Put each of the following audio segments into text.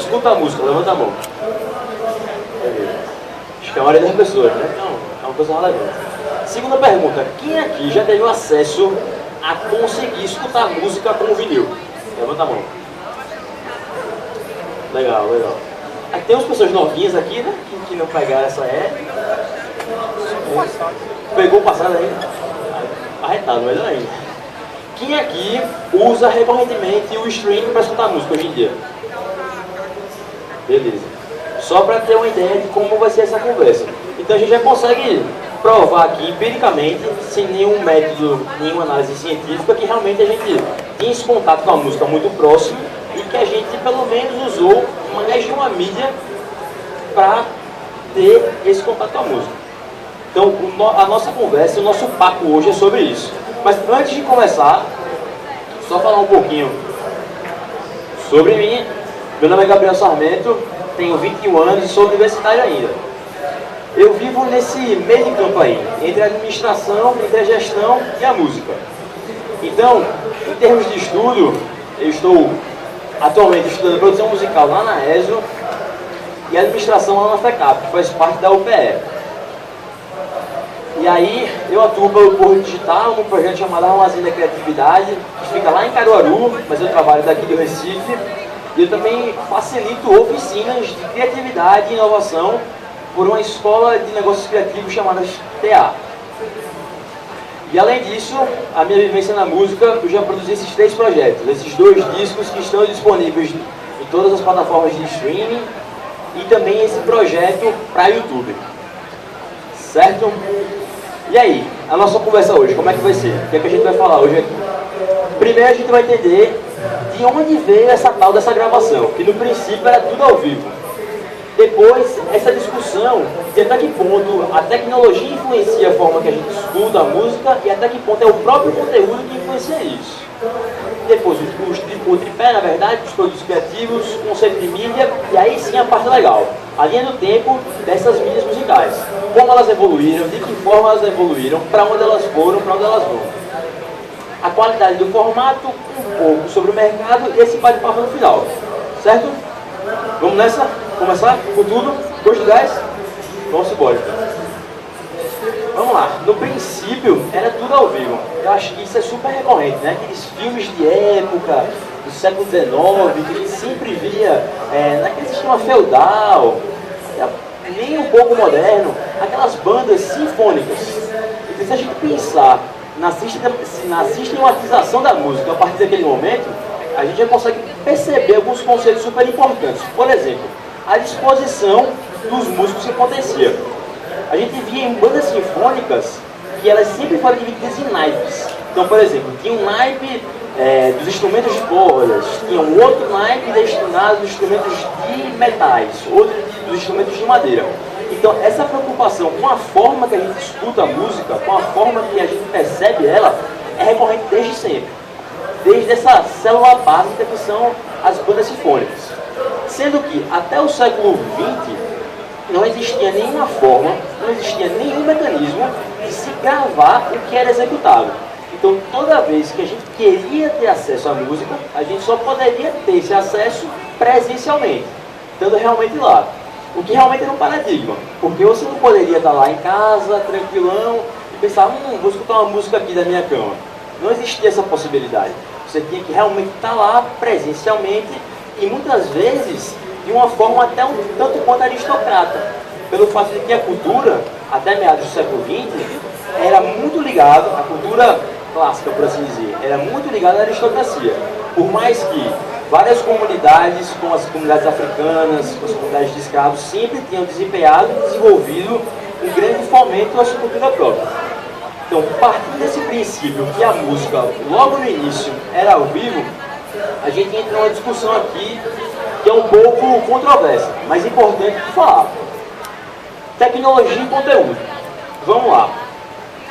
escuta a música? Levanta a mão. Acho que é a maioria das pessoas, né? Então, é uma coisa relevante. Segunda pergunta, quem aqui já teve acesso a conseguir escutar música com vinil? Levanta a mão. Legal, legal. Aí tem umas pessoas novinhas aqui, né? Que não pegaram essa época. Pegou o passado ainda? Arretado, melhor ainda. Quem aqui usa recorrentemente o streaming para escutar música hoje em dia? Beleza. Só para ter uma ideia de como vai ser essa conversa. Então a gente já consegue provar aqui empiricamente, sem nenhum método, nenhuma análise científica, que realmente a gente tem esse contato com a música muito próximo e que a gente pelo menos usou mais de uma mídia para ter esse contato com a música. Então a nossa conversa, o nosso papo hoje é sobre isso. Mas antes de começar, só falar um pouquinho sobre mim. Meu nome é Gabriel Sarmento, tenho 21 anos e sou universitário ainda. Eu vivo nesse meio de campo aí, entre a administração, entre a gestão e a música. Então, em termos de estudo, eu estou atualmente estudando produção musical lá na ESO e administração lá na FECAP, que faz parte da UPE. E aí, eu atuo pelo Porto Digital, num projeto chamado Armazém da Criatividade, que fica lá em Caruaru, mas eu trabalho daqui do Recife. E eu também facilito oficinas de criatividade e inovação por uma escola de negócios criativos chamada TA. E além disso, a minha vivência na música, eu já produzi esses 3 projetos, esses 2 discos que estão disponíveis em todas as plataformas de streaming e também esse projeto para YouTube. Certo? E aí, a nossa conversa hoje, como é que vai ser? O que é que a gente vai falar hoje aqui? Primeiro a gente vai entender de onde veio essa tal dessa gravação, que no princípio era tudo ao vivo. Depois, essa discussão de até que ponto a tecnologia influencia a forma que a gente escuta a música e até que ponto é o próprio conteúdo que influencia isso. Depois, o tripé, na verdade, dos produtos criativos, o conceito de mídia, e aí sim a parte legal, a linha do tempo dessas mídias musicais. Como elas evoluíram, de que forma elas evoluíram, para onde elas foram, para onde elas vão. A qualidade do formato, um pouco sobre o mercado e esse bate-papo no final. Certo? Vamos nessa? Começar com tudo? Gosto do gás? Vamos embora então. Vamos lá. No princípio, era tudo ao vivo. Eu acho que isso é super recorrente, né? Aqueles filmes de época, do século XIX, que a gente sempre via naquele sistema feudal, nem um pouco moderno, aquelas bandas sinfônicas. Então, se a gente pensar na sistematização da música a partir daquele momento, a gente já consegue perceber alguns conceitos super importantes. Por exemplo, a disposição dos músicos que acontecia. A gente via em bandas sinfônicas que elas sempre foram divididas em naipes. Então, por exemplo, tinha um naipe dos instrumentos de cordas, tinha um outro naipe destinado aos instrumentos de metais, outro dos instrumentos de madeira. Então, essa preocupação com a forma que a gente escuta a música, com a forma que a gente percebe ela, é recorrente desde sempre. Desde essa célula básica que são as bandas sinfônicas. Sendo que, até o século XX, não existia nenhuma forma, não existia nenhum mecanismo de se gravar o que era executado. Então, toda vez que a gente queria ter acesso à música, a gente só poderia ter esse acesso presencialmente, estando realmente lá. O que realmente era um paradigma, porque você não poderia estar lá em casa, tranquilão, e pensar, vou escutar uma música aqui da minha cama. Não existia essa possibilidade. Você tinha que realmente estar lá presencialmente e muitas vezes de uma forma até um tanto quanto aristocrata, pelo fato de que a cultura, até meados do século XX, era muito ligada, a cultura clássica, por assim dizer, era muito ligada à aristocracia. Por mais que várias comunidades, como as comunidades africanas, as comunidades de escravos, sempre tinham desempenhado e desenvolvido um grande fomento à sua cultura própria. Então, partindo desse princípio que a música, logo no início, era ao vivo, a gente entra numa discussão aqui que é um pouco controversa, mas importante de falar. Tecnologia e conteúdo. Vamos lá.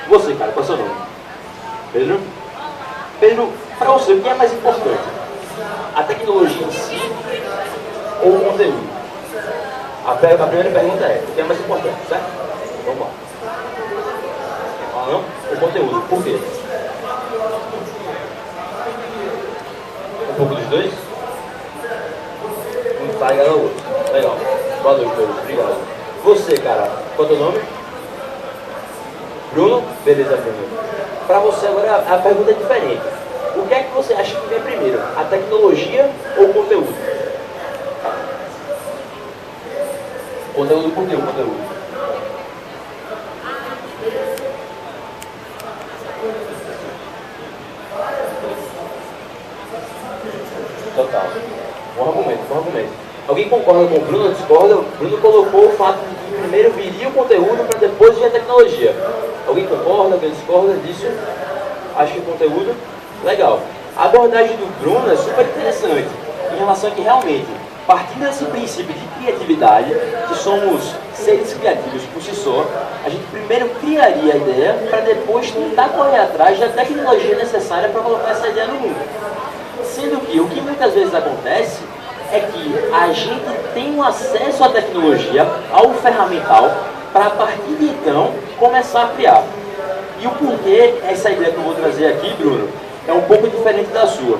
Você, cara, qual é o seu nome? Pedro? Pedro, para você, o que é mais importante? A tecnologia em si ou o conteúdo? A primeira pergunta é, o que é mais importante, certo? Vamos lá. Não? O conteúdo. Por quê? Um pouco dos dois? Um carregada ao outro. Legal. Boa noite, Pedro. Obrigado. Você, cara, qual é o teu nome? Bruno? Beleza, Bruno. Para você agora a pergunta é diferente. O que é que você acha que vem primeiro? A tecnologia ou o conteúdo? Conteúdo por quê? O conteúdo. Total. Bom argumento, bom argumento. Alguém concorda com o Bruno ou discorda? O Bruno colocou o fato de que primeiro viria o conteúdo para depois vir a tecnologia. Alguém concorda, alguém discorda disso? Acho que o conteúdo, legal. A abordagem do Bruno é super interessante, em relação a que realmente, partindo desse princípio de criatividade, que somos seres criativos por si só, a gente primeiro criaria a ideia para depois tentar correr atrás da tecnologia necessária para colocar essa ideia no mundo. Sendo que o que muitas vezes acontece é que a gente tem um acesso à tecnologia, ao ferramental, para a partir de então começar a criar. E o porquê essa ideia que eu vou trazer aqui, Bruno, é um pouco diferente da sua.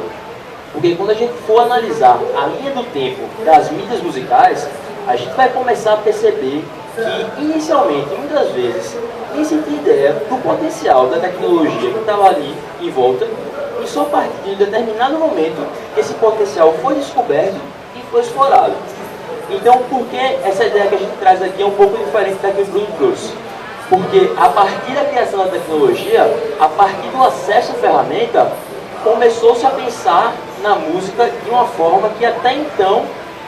Porque quando a gente for analisar a linha do tempo das mídias musicais, a gente vai começar a perceber que, inicialmente, muitas vezes, nem se tinha ideia do potencial da tecnologia que estava ali em volta, e só a partir de um determinado momento esse potencial foi descoberto e foi explorado. Então, por que essa ideia que a gente traz aqui é um pouco diferente da que o Bruno trouxe? Porque a partir da criação da tecnologia, a partir do acesso à ferramenta, começou-se a pensar na música de uma forma que até então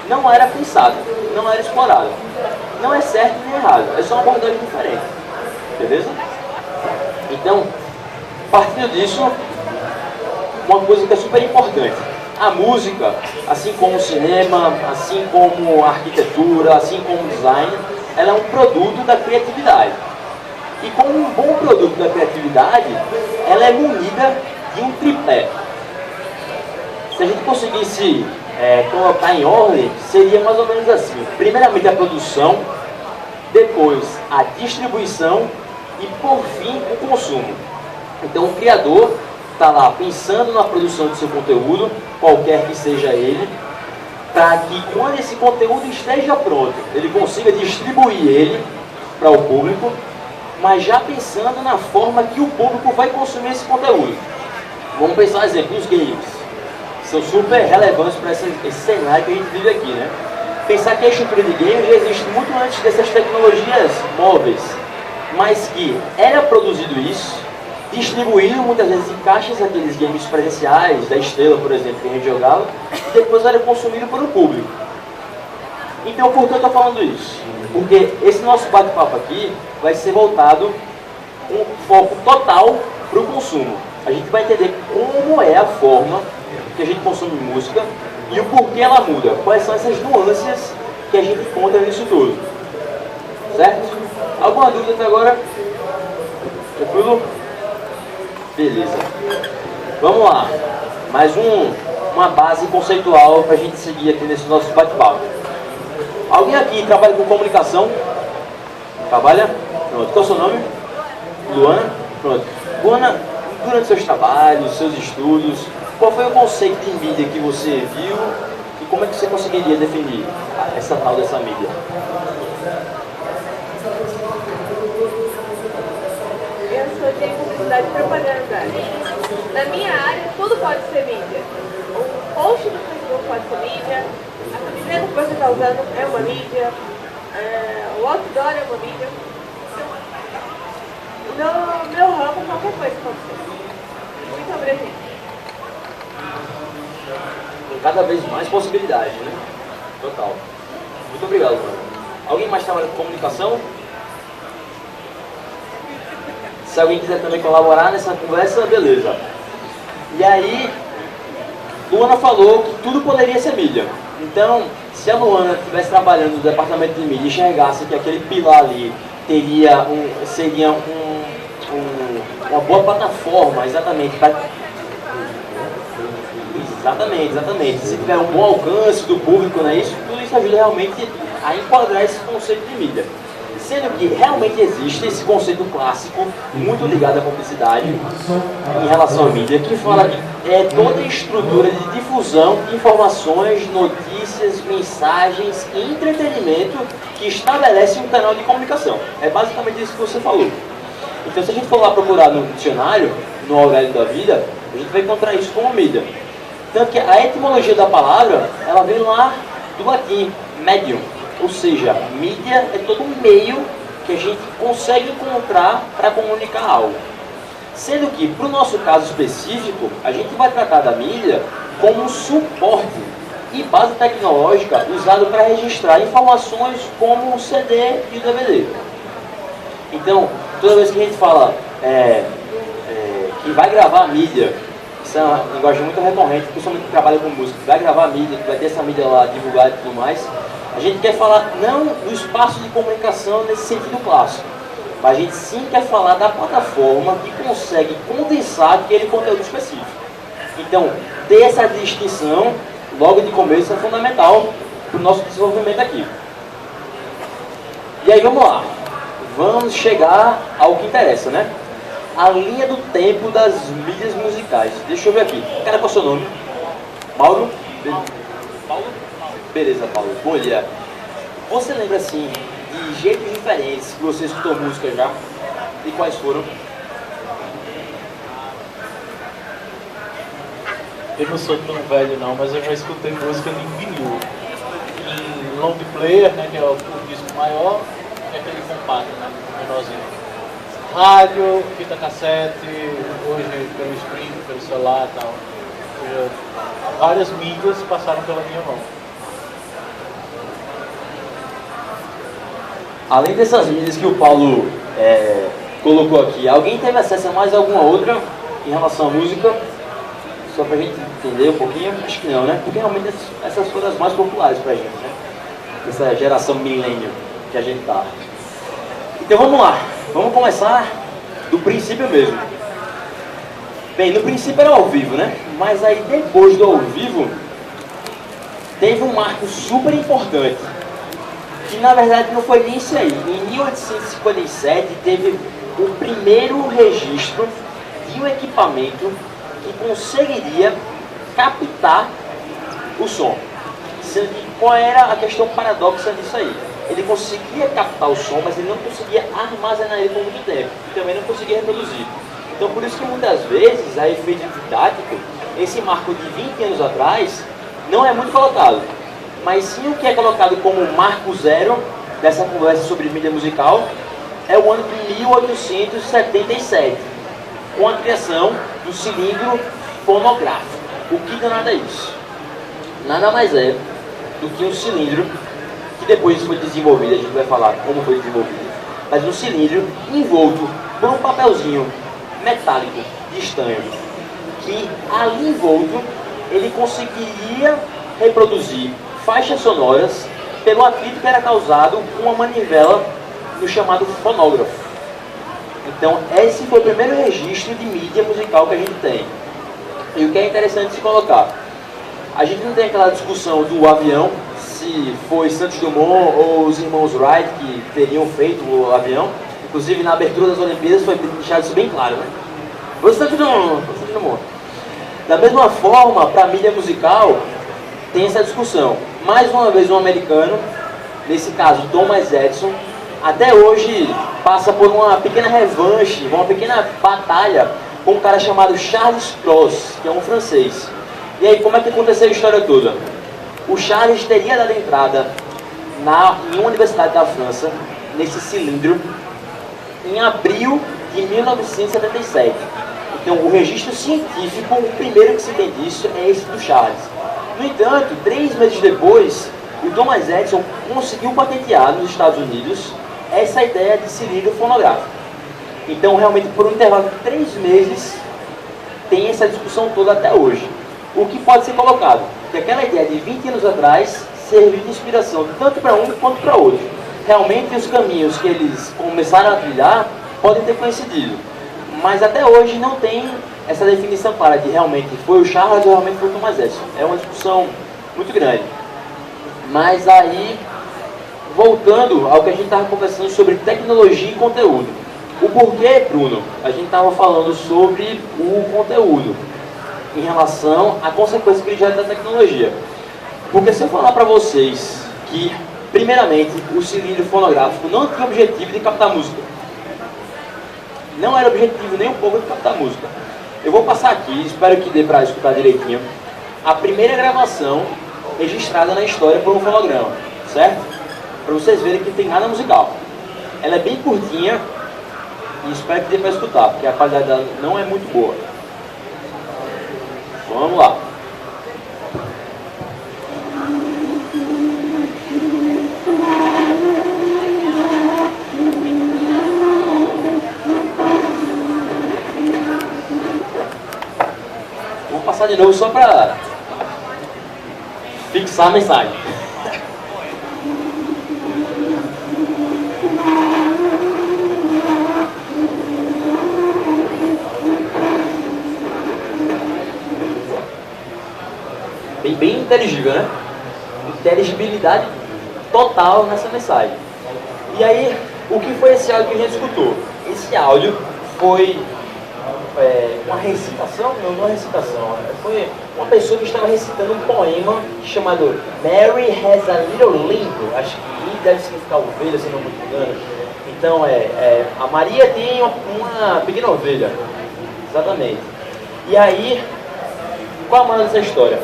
não era pensada, não era explorada. Não é certo nem errado, é só uma abordagem diferente. Beleza? Então, partindo disso, uma coisa que é super importante. A música, assim como o cinema, assim como a arquitetura, assim como o design, ela é um produto da criatividade. E como um bom produto da criatividade, ela é munida de um tripé. Se a gente conseguisse colocar em ordem, seria mais ou menos assim. Primeiramente a produção, depois a distribuição e por fim o consumo. Então o criador está lá pensando na produção do seu conteúdo, qualquer que seja ele, para que quando esse conteúdo esteja pronto, ele consiga distribuir ele para o público, mas já pensando na forma que o público vai consumir esse conteúdo. Vamos pensar, exemplo, os games. São super relevantes para esse cenário que a gente vive aqui, né? Pensar que a estrutura de games já existe muito antes dessas tecnologias móveis, mas que era produzido isso, distribuído muitas vezes em caixas aqueles games presenciais, da Estrela, por exemplo, que a gente jogava, e depois era consumido pelo público. Então, por que eu estou falando isso? Porque esse nosso bate-papo aqui vai ser voltado com foco total para o consumo. A gente vai entender como é a forma que a gente consome música e o porquê ela muda. Quais são essas nuances que a gente encontra nisso tudo. Certo? Alguma dúvida até agora? Tranquilo? Beleza. Vamos lá. Mais uma base conceitual para a gente seguir aqui nesse nosso bate-papo. Alguém aqui trabalha com comunicação? Trabalha? Pronto. Qual é o seu nome? Luana? Pronto. Luana, durante seus trabalhos, seus estudos, qual foi o conceito de mídia que você viu e como é que você conseguiria definir essa tal dessa mídia? Eu estudei publicidade e propaganda. Na minha área, tudo pode ser mídia. O post do Facebook pode ser mídia, a camiseta que você está usando é uma mídia, o outdoor é uma mídia. No meu ramo, qualquer coisa pode ser. Muito abrangente. Tem cada vez mais possibilidades, né? Total. Muito obrigado, mano. Alguém mais trabalha com comunicação? Se alguém quiser também colaborar nessa conversa, beleza. E aí, Luana falou que tudo poderia ser mídia. Então, se a Luana estivesse trabalhando no departamento de mídia e enxergasse que aquele pilar ali seria uma boa plataforma, exatamente, exatamente. Se tiver um bom alcance do público, né, tudo isso ajuda realmente a enquadrar esse conceito de mídia. Sendo que realmente existe esse conceito clássico, muito ligado à publicidade, em relação à mídia, que fala que toda a estrutura de difusão de informações, notícias, mensagens e entretenimento que estabelece um canal de comunicação. É basicamente isso que você falou. Então, se a gente for lá procurar no dicionário, no Aurélio da Vida, a gente vai encontrar isso como mídia. Tanto que a etimologia da palavra, ela vem lá do latim, medium. Ou seja, mídia é todo um meio que a gente consegue encontrar para comunicar algo. Sendo que, para o nosso caso específico, a gente vai tratar da mídia como um suporte e base tecnológica usado para registrar informações como o CD e o DVD. Então, toda vez que a gente fala que vai gravar a mídia, isso é uma linguagem muito recorrente, principalmente que trabalha com música, que vai gravar a mídia, que vai ter essa mídia lá divulgada e tudo mais, a gente quer falar não do espaço de comunicação nesse sentido clássico, mas a gente sim quer falar da plataforma que consegue condensar aquele conteúdo específico. Então, ter essa distinção logo de começo é fundamental para o nosso desenvolvimento aqui. E aí vamos lá, vamos chegar ao que interessa, né? A linha do tempo das mídias musicais. Deixa eu ver aqui. Cara, qual é o seu nome? Mauro? Paulo? Beleza, Paulo. Bom dia. Você lembra, assim, de jeitos diferentes que você escutou música já? E quais foram? Eu não sou tão velho não, mas eu já escutei música em vinil. Em long player, né, que é o disco maior, e aquele compacto, né, menorzinho. Rádio, fita cassete, hoje pelo stream, pelo celular e tal. Ou seja, várias mídias passaram pela minha mão. Além dessas mídias que o Paulo colocou aqui, alguém teve acesso a mais alguma outra em relação à música? Só pra gente entender um pouquinho? Acho que não, né? Porque realmente essas foram as mais populares pra gente, né? Essa geração millennial que a gente tá. Então vamos lá, vamos começar do princípio mesmo. Bem, no princípio era ao vivo, né? Mas aí depois do ao vivo, teve um marco super importante, que na verdade não foi nem isso aí. Em 1857 teve o primeiro registro de um equipamento que conseguiria captar o som. Qual era a questão paradoxa disso aí? Ele conseguia captar o som, mas ele não conseguia armazenar ele por muito tempo. E também não conseguia reproduzir. Então por isso que muitas vezes, a efeito didático, esse marco de 20 anos atrás não é muito colocado. Mas sim o que é colocado como marco zero dessa conversa sobre mídia musical é o ano de 1877, com a criação do cilindro fonográfico. O que danado é isso? Nada mais é do que um cilindro que depois foi desenvolvido, a gente vai falar como foi desenvolvido, mas um cilindro envolto por um papelzinho metálico de estanho, que ali envolto ele conseguiria reproduzir faixas sonoras pelo atrito que era causado com uma manivela no chamado fonógrafo. Então esse foi o primeiro registro de mídia musical que a gente tem. E o que é interessante se colocar, a gente não tem aquela discussão do avião, se foi Santos Dumont ou os irmãos Wright que teriam feito o avião. Inclusive na abertura das Olimpíadas foi deixado isso bem claro, né? Foi Santos Dumont. Da mesma forma, para a mídia musical, tem essa discussão. Mais uma vez um americano, nesse caso Thomas Edison, até hoje passa por uma pequena revanche, uma pequena batalha com um cara chamado Charles Cros, que é um francês. E aí, como é que aconteceu a história toda? O Charles teria dado entrada em uma universidade da França, nesse cilindro, em abril de 1977. Então, o registro científico, o primeiro que se tem disso, é esse do Charles. No entanto, 3 meses depois, o Thomas Edison conseguiu patentear nos Estados Unidos essa ideia de cilindro fonográfico. Então, realmente, por um intervalo de 3 meses, tem essa discussão toda até hoje. O que pode ser colocado? Que aquela ideia de 20 anos atrás serviu de inspiração tanto para um quanto para outro. Realmente, os caminhos que eles começaram a trilhar podem ter coincidido. Mas até hoje não tem essa definição clara de realmente foi o Charles ou realmente foi o Thomas Edison. É uma discussão muito grande. Mas aí voltando ao que a gente estava conversando sobre tecnologia e conteúdo. O porquê, Bruno? A gente estava falando sobre o conteúdo em relação à consequência que ele gera da tecnologia. Porque se eu falar para vocês que, primeiramente, o cilindro fonográfico não tinha objetivo de captar música. Não era objetivo nem um pouco de captar música. Eu vou passar aqui, espero que dê para escutar direitinho, a primeira gravação registrada na história por um fonograma, certo? Para vocês verem que não tem nada musical. Ela é bem curtinha e espero que dê para escutar, porque a qualidade dela não é muito boa. Vamos lá. Vou passar de novo só para fixar a mensagem. Bem inteligível, né? Inteligibilidade total nessa mensagem. E aí, o que foi esse áudio que a gente escutou? Esse áudio foi uma recitação, não uma recitação, foi uma pessoa que estava recitando um poema chamado Mary Has a Little Lamb, acho que deve significar ovelha, se não me engano. Então, a Maria tem uma pequena ovelha, exatamente. E aí, qual a moral dessa história?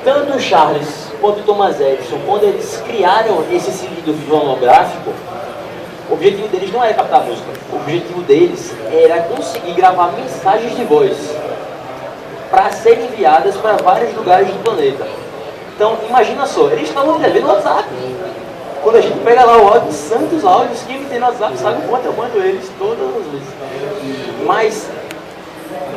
Tanto o Charles quanto o Thomas Edison, quando eles criaram esse cilindro fonográfico, o objetivo deles não era captar música. O objetivo deles era conseguir gravar mensagens de voz para serem enviadas para vários lugares do planeta. Então, imagina só, eles estavam escrevendo no WhatsApp. Quando a gente pega lá o áudio, santos áudios, quem tem no WhatsApp sabe o quanto eu mando eles todas as vezes. Mas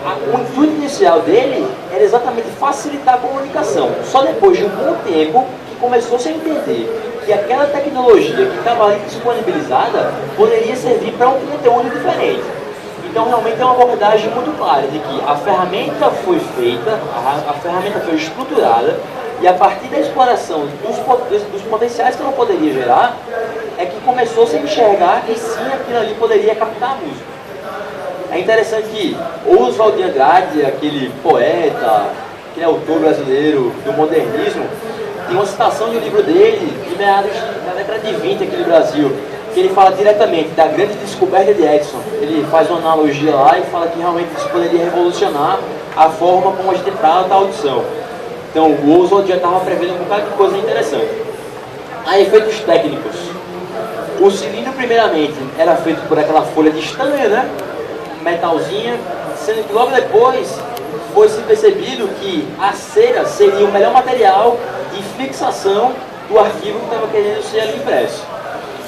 o intuito inicial dele era exatamente facilitar a comunicação. Só depois de um bom tempo que começou -se a entender que aquela tecnologia que estava ali disponibilizada poderia servir para um conteúdo diferente. Então realmente é uma abordagem muito clara de que a ferramenta foi feita, a ferramenta foi estruturada, e a partir da exploração dos potenciais que ela poderia gerar, é que começou-se a enxergar que sim, aquilo ali poderia captar a música. É interessante que Oswald de Andrade, aquele poeta, aquele autor brasileiro do modernismo, tem uma citação de um livro dele, de meados da década de 20 aqui no Brasil, que ele fala diretamente da grande descoberta de Edison. Ele faz uma analogia lá e fala que realmente isso poderia revolucionar a forma como a gente trata a audição. Então o Oswald já estava prevendo um bocado de coisa interessante. A efeitos técnicos. O cilindro, primeiramente, era feito por aquela folha de estanho, né? Metalzinha, sendo que logo depois foi se percebido que a cera seria o melhor material de fixação do arquivo que estava querendo ser ali impresso.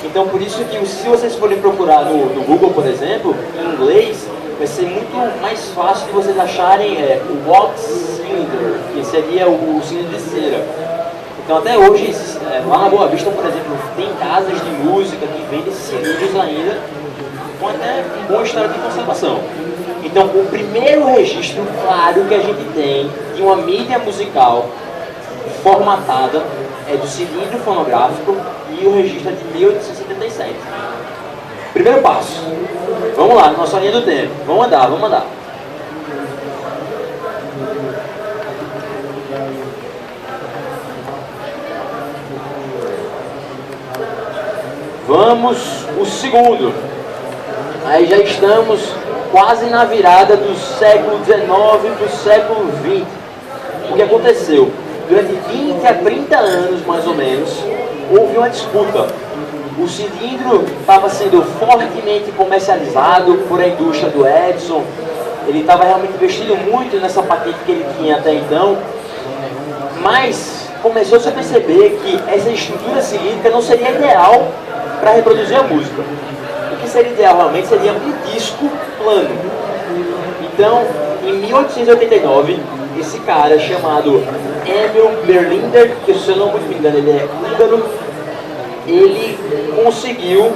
Então por isso que se vocês forem procurar no Google, por exemplo, em inglês, vai ser muito mais fácil de vocês acharem o wax cylinder, que seria o cilindro de cera. Então até hoje, lá na Boa Vista, por exemplo, tem casas de música que vendem cilindros ainda, com até um bom estado de conservação. Então o primeiro registro claro que a gente tem de uma mídia musical formatada é do cilindro fonográfico, e o registro é de 1877. Primeiro passo. Vamos lá, nossa linha do tempo. Vamos andar, vamos andar. Vamos, o segundo. Aí já estamos quase na virada do século XIX para o século XX. O que aconteceu? Durante 20 a 30 anos, mais ou menos, houve uma disputa. O cilindro estava sendo fortemente comercializado por a indústria do Edison. Ele estava realmente investindo muito nessa patente que ele tinha até então. Mas começou-se a perceber que essa estrutura cilíndrica não seria ideal para reproduzir a música. O que seria ideal realmente seria um disco plano. Então, em 1889, esse cara chamado Emil Berliner, que se eu não me engano ele é húngaro, ele conseguiu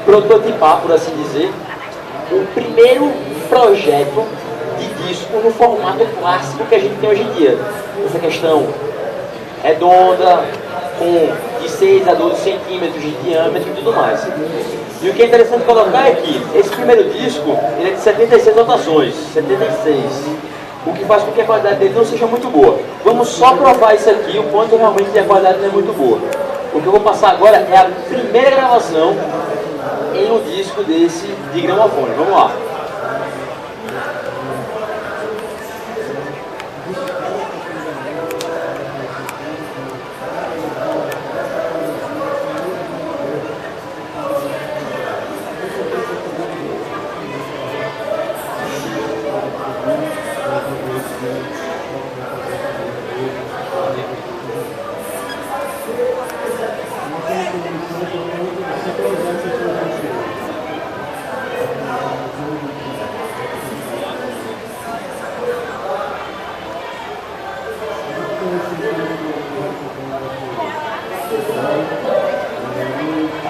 prototipar, por assim dizer, o primeiro projeto de disco no formato clássico que a gente tem hoje em dia. Essa questão redonda, com de 6 a 12 centímetros de diâmetro e tudo mais. E o que é interessante colocar é que esse primeiro disco ele é de 76 rotações, 76, o que faz com que a qualidade dele não seja muito boa. Vamos só provar isso aqui, o quanto realmente a qualidade não é muito boa. O que eu vou passar agora é a primeira gravação em um disco desse de gramofone. Vamos lá.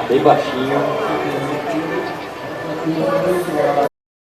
Bem baixinho.